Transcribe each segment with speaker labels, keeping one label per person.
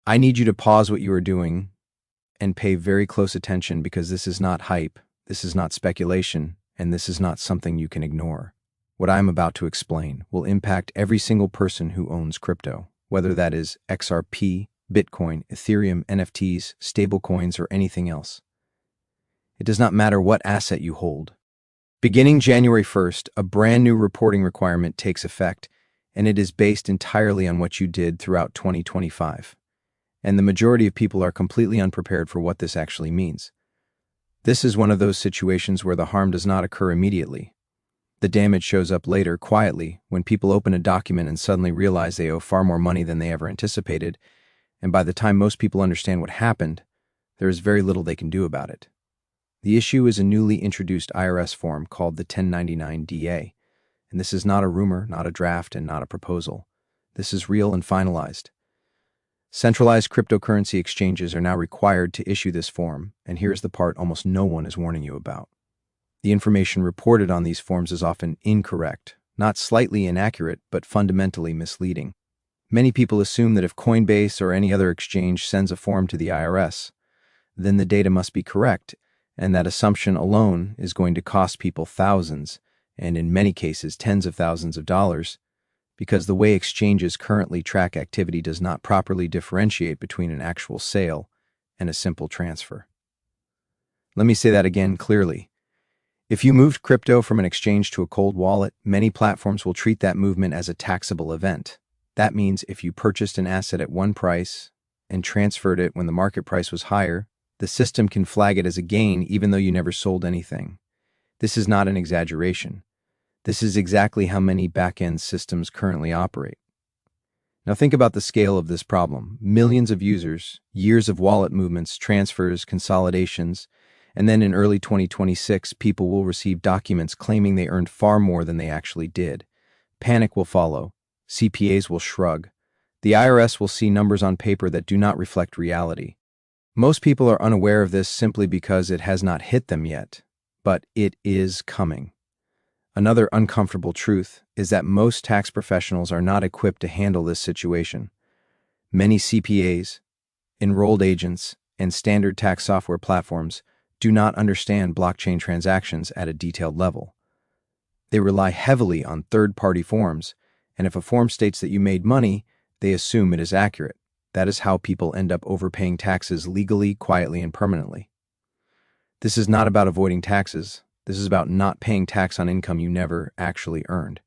Speaker 1: I need you to pause what you are doing and pay very close attention because this is not hype, this is not speculation, and this is not something you can ignore. What I'm about to explain will impact every single person who owns crypto, whether that is XRP, Bitcoin, Ethereum, NFTs, stablecoins, or anything else. It does not matter what asset you hold. Beginning January 1st, a brand new reporting requirement takes effect, and it is based entirely on what you did throughout 2025. And the majority of people are completely unprepared for what this actually means. This is one of those situations where the harm does not occur immediately. The damage shows up later, quietly, when people open a document and suddenly realize they owe far more money than they ever anticipated, and by the time most people understand what happened, there is very little they can do about it. The issue is a newly introduced IRS form called the 1099-DA, and this is not a rumor, not a draft, and not a proposal. This is real and finalized. Centralized cryptocurrency exchanges are now required to issue this form, and here's the part almost no one is warning you about. The information reported on these forms is often incorrect, not slightly inaccurate, but fundamentally misleading. Many people assume that if Coinbase or any other exchange sends a form to the IRS, then the data must be correct, and that assumption alone is going to cost people thousands, and in many cases tens of thousands of dollars, because the way exchanges currently track activity does not properly differentiate between an actual sale and a simple transfer. Let me say that again clearly. If you moved crypto from an exchange to a cold wallet, many platforms will treat that movement as a taxable event. That means if you purchased an asset at one price and transferred it when the market price was higher, the system can flag it as a gain even though you never sold anything. This is not an exaggeration. This is exactly how many back-end systems currently operate. Now think about the scale of this problem. Millions of users, years of wallet movements, transfers, consolidations, and then in early 2026, people will receive documents claiming they earned far more than they actually did. Panic will follow. CPAs will shrug. The IRS will see numbers on paper that do not reflect reality. Most people are unaware of this simply because it has not hit them yet, but it is coming. Another uncomfortable truth is that most tax professionals are not equipped to handle this situation. Many CPAs, enrolled agents, and standard tax software platforms do not understand blockchain transactions at a detailed level. They rely heavily on third-party forms, and if a form states that you made money, they assume it is accurate. That is how people end up overpaying taxes legally, quietly, and permanently. This is not about avoiding taxes. This is about not paying tax on income you never actually earned.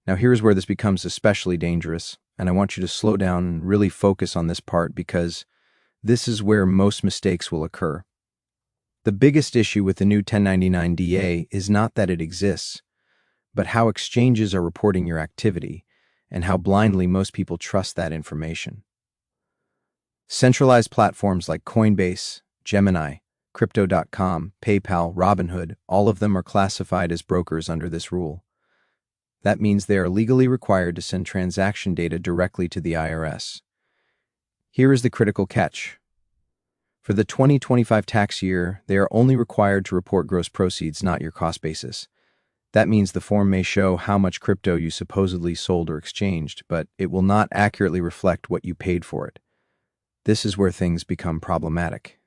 Speaker 1: Now here's where this becomes especially dangerous, and I want you to slow down and really focus on this part because this is where most mistakes will occur. The biggest issue with the new 1099-DA is not that it exists, but how exchanges are reporting your activity and how blindly most people trust that information. Centralized platforms like Coinbase, Gemini, Crypto.com, PayPal, Robinhood, all of them are classified as brokers under this rule. That means they are legally required to send transaction data directly to the IRS. Here is the critical catch. For the 2025 tax year, they are only required to report gross proceeds, not your cost basis. That means the form may show how much crypto you supposedly sold or exchanged, but it will not accurately reflect what you paid for it. This is where things become problematic.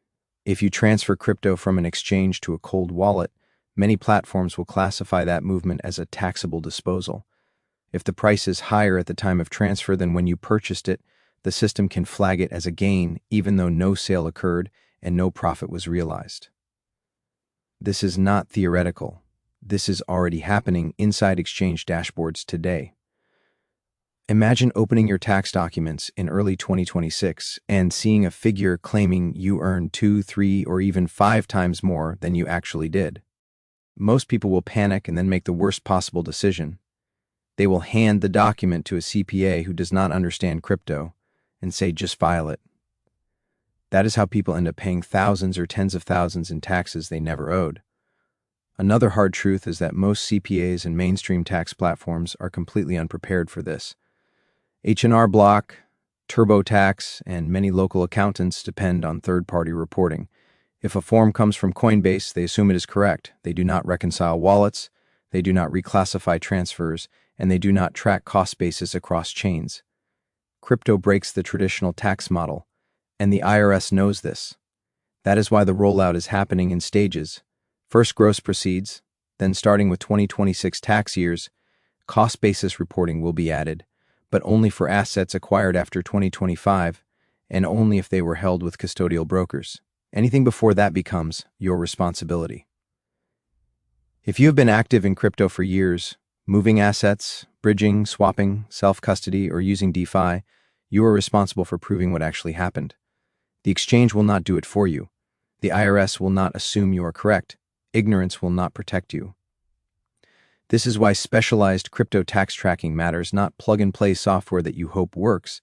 Speaker 1: If you transfer crypto from an exchange to a cold wallet, many platforms will classify that movement as a taxable disposal. If the price is higher at the time of transfer than when you purchased it, the system can flag it as a gain even though no sale occurred and no profit was realized. This is not theoretical. This is already happening inside exchange dashboards today. Imagine opening your tax documents in early 2026 and seeing a figure claiming you earned 2, 3, or even 5 times more than you actually did. Most people will panic and then make the worst possible decision. They will hand the document to a CPA who does not understand crypto and say, just file it. That is how people end up paying thousands or tens of thousands in taxes they never owed. Another hard truth is that most CPAs and mainstream tax platforms are completely unprepared for this. H&R Block, TurboTax, and many local accountants depend on third-party reporting. If a form comes from Coinbase, they assume it is correct. They do not reconcile wallets, they do not reclassify transfers, and they do not track cost basis across chains. Crypto breaks the traditional tax model, And the IRS knows this. That is why the rollout is happening in stages. First gross proceeds, then starting with 2026 tax years, cost basis reporting will be added, but only for assets acquired after 2025 and only if they were held with custodial brokers. Anything before that becomes your responsibility. If you have been active in crypto for years, moving assets, bridging, swapping, self-custody, or using DeFi, you are responsible for proving what actually happened. The exchange will not do it for you. The IRS will not assume you are correct. Ignorance will not protect you. This is why specialized crypto tax tracking matters, not plug-and-play software that you hope works,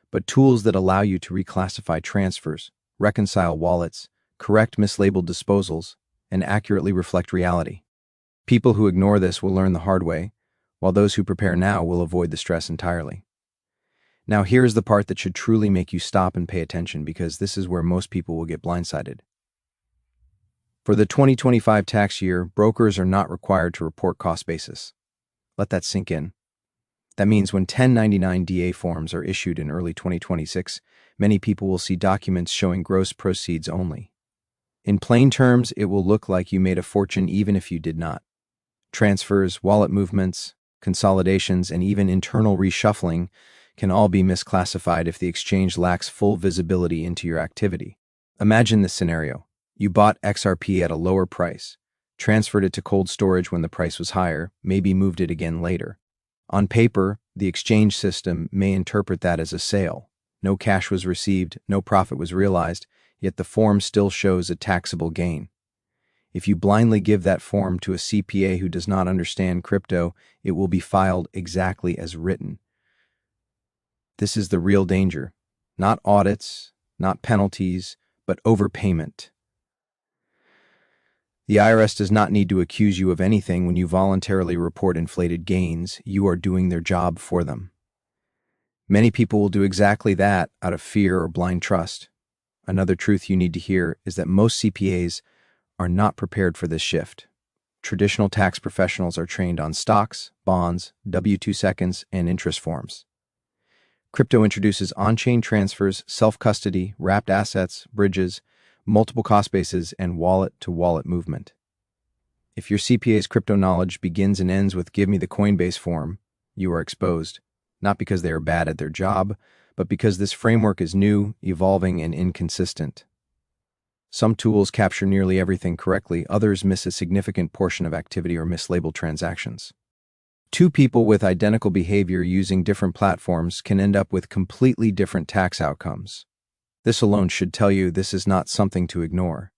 Speaker 1: but tools that allow you to reclassify transfers, reconcile wallets, correct mislabeled disposals, and accurately reflect reality. People who ignore this will learn the hard way, while those who prepare now will avoid the stress entirely. Now here's the part that should truly make you stop and pay attention, because this is where most people will get blindsided. For the 2025 tax year, brokers are not required to report cost basis. Let that sink in. That means when 1099 DA forms are issued in early 2026, many people will see documents showing gross proceeds only. In plain terms, it will look like you made a fortune even if you did not. Transfers, wallet movements, consolidations, and even internal reshuffling can all be misclassified if the exchange lacks full visibility into your activity. Imagine this scenario. You bought XRP at a lower price, transferred it to cold storage when the price was higher, maybe moved it again later. On paper, the exchange system may interpret that as a sale. No cash was received, no profit was realized, yet the form still shows a taxable gain. If you blindly give that form to a CPA who does not understand crypto, it will be filed exactly as written. This is the real danger. Not audits, not penalties, but overpayment. The IRS does not need to accuse you of anything when you voluntarily report inflated gains. You are doing their job for them. Many people will do exactly that out of fear or blind trust. Another truth you need to hear is that most CPAs are not prepared for this shift. Traditional tax professionals are trained on stocks, bonds, W-2 seconds, and interest forms. Crypto introduces on-chain transfers, self-custody, wrapped assets, bridges, multiple cost bases, and wallet-to-wallet movement. If your CPA's crypto knowledge begins and ends with "give me the Coinbase form," you are exposed, not because they are bad at their job, but because this framework is new, evolving, and inconsistent. Some tools capture nearly everything correctly, others miss a significant portion of activity or mislabeled transactions. Two people with identical behavior using different platforms can end up with completely different tax outcomes. This alone should tell you this is not something to ignore.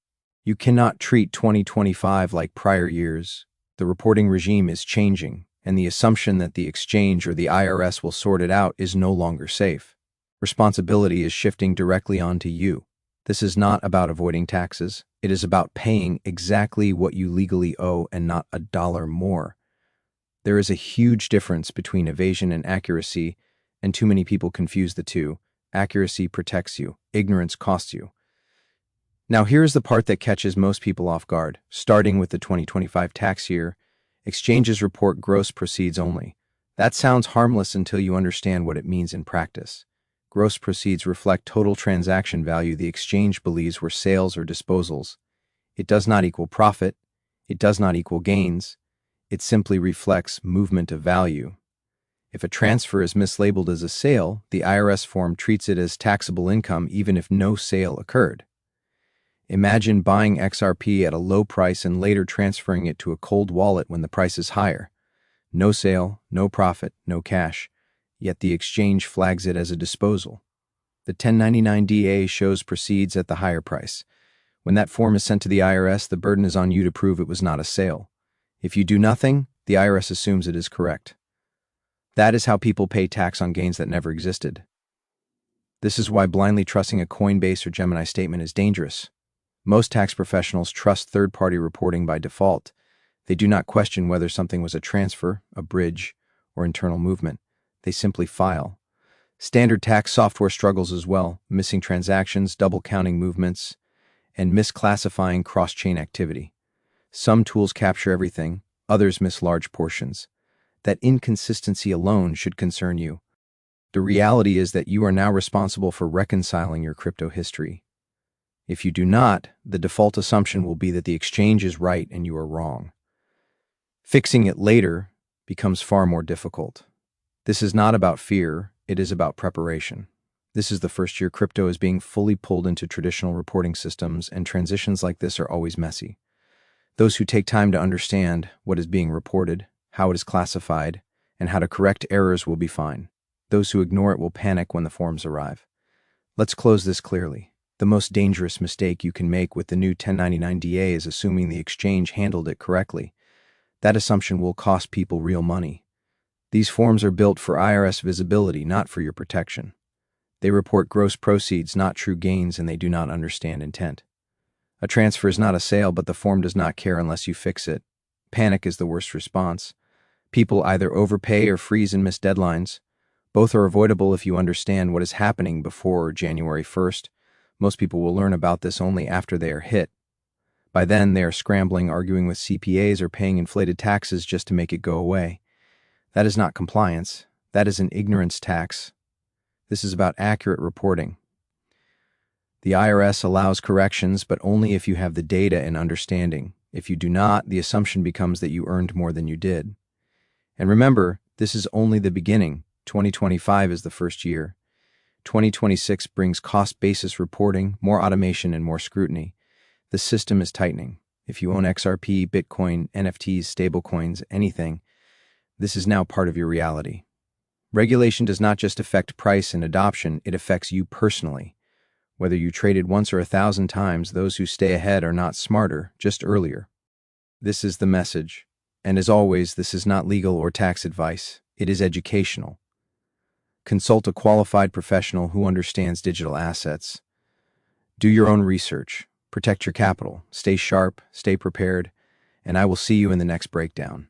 Speaker 1: You cannot treat 2025 like prior years. The reporting regime is changing, and the assumption that the exchange or the IRS will sort it out is no longer safe. Responsibility is shifting directly onto you. This is not about avoiding taxes. It is about paying exactly what you legally owe and not a dollar more. There is a huge difference between evasion and accuracy, and too many people confuse the two. Accuracy protects you. Ignorance costs you. Now here's the part that catches most people off guard. Starting with the 2025 tax year, exchanges report gross proceeds only. That sounds harmless until you understand what it means in practice. Gross proceeds reflect total transaction value the exchange believes were sales or disposals. It does not equal profit. It does not equal gains. It simply reflects movement of value. If a transfer is mislabeled as a sale, the IRS form treats it as taxable income even if no sale occurred. Imagine buying XRP at a low price and later transferring it to a cold wallet when the price is higher. No sale, no profit, no cash, yet the exchange flags it as a disposal. The 1099 DA shows proceeds at the higher price. When that form is sent to the IRS, the burden is on you to prove it was not a sale. If you do nothing, the IRS assumes it is correct. That is how people pay tax on gains that never existed. This is why blindly trusting a Coinbase or Gemini statement is dangerous. Most tax professionals trust third-party reporting by default. They do not question whether something was a transfer, a bridge, or internal movement. They simply file. Standard tax software struggles as well, missing transactions, double-counting movements, and misclassifying cross-chain activity. Some tools capture everything, others miss large portions. That inconsistency alone should concern you. The reality is that you are now responsible for reconciling your crypto history. If you do not, the default assumption will be that the exchange is right and you are wrong. Fixing it later becomes far more difficult. This is not about fear, it is about preparation. This is the first year crypto is being fully pulled into traditional reporting systems, and transitions like this are always messy. Those who take time to understand what is being reported, how it is classified, and how to correct errors will be fine. Those who ignore it will panic when the forms arrive. Let's close this clearly. The most dangerous mistake you can make with the new 1099 DA is assuming the exchange handled it correctly. That assumption will cost people real money. These forms are built for IRS visibility, not for your protection. They report gross proceeds, not true gains, and they do not understand intent. A transfer is not a sale, but the form does not care unless you fix it. Panic is the worst response. People either overpay or freeze and miss deadlines. Both are avoidable if you understand what is happening before January 1st. Most people will learn about this only after they are hit. By then, they are scrambling, arguing with CPAs, or paying inflated taxes just to make it go away. That is not compliance. That is an ignorance tax. This is about accurate reporting. The IRS allows corrections, but only if you have the data and understanding. If you do not, the assumption becomes that you earned more than you did. And remember, this is only the beginning. 2025 is the first year. 2026 brings cost-basis reporting, more automation, and more scrutiny. The system is tightening. If you own XRP, Bitcoin, NFTs, stablecoins, anything, this is now part of your reality. Regulation does not just affect price and adoption, it affects you personally. Whether you traded once or 1,000 times, those who stay ahead are not smarter, just earlier. This is the message. And as always, this is not legal or tax advice. It is educational. Consult a qualified professional who understands digital assets. Do your own research. Protect your capital. Stay sharp, stay prepared, and I will see you in the next breakdown.